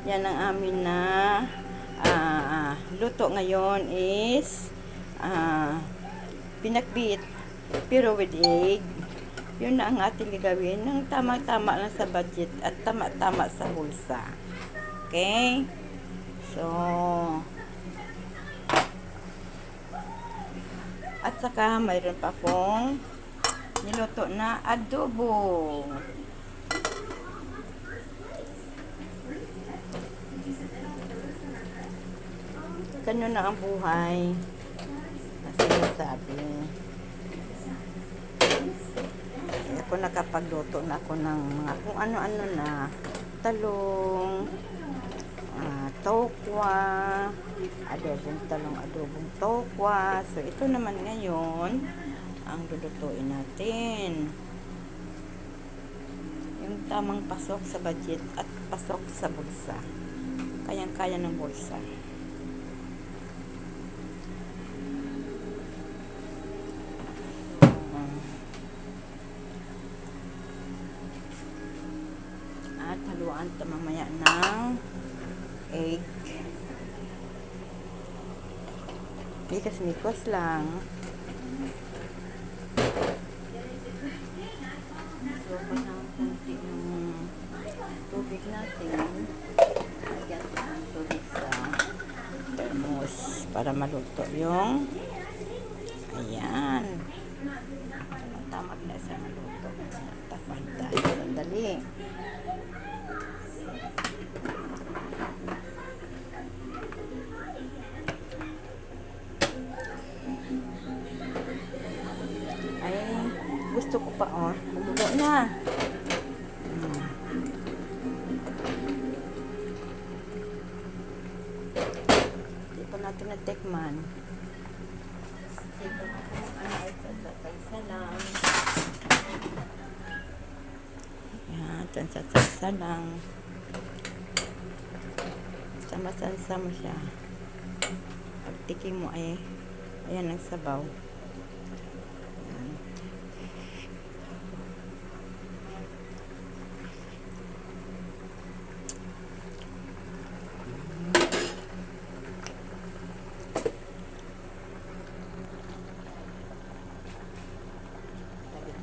Yan ang amin na luto ngayon is pinakbit pero with egg. Yun na ang ating gagawin ng tama-tama lang sa budget at tama-tama sa bulsa. Okay? So, at saka mayroon pa akong niluto na adobo. Ganyan na ang buhay na sinasabi. Ako nakapagluto na ako ng mga kung ano-ano na talong, tokwa, adobong tokwa. So, ito naman ngayon ang lulutuin natin. Yung tamang pasok sa budget at pasok sa bulsa. Kayang-kaya ng bulsa. At haluan ito mamaya ng egg. Mikos-mikos lang. So, parang kunti yung tubig natin. Lagyan natin ang tubig sa thermos para maluto yung ayan. Tama na sa maluto. Tapos tayo. Sandali. Gusto ko pa, maluto na. Hindi pa natin natikman. Ito ay sa lang. Yan, tansa lang. Sama-sansa mo siya. Pagtikim mo ay, ayan ang sabaw.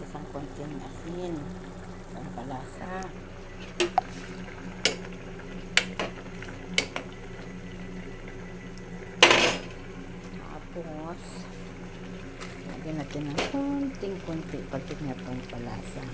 Isang konting asin, isang palasa. Tapos, lagyan natin ng konting-konti pagkit nga pong palasa.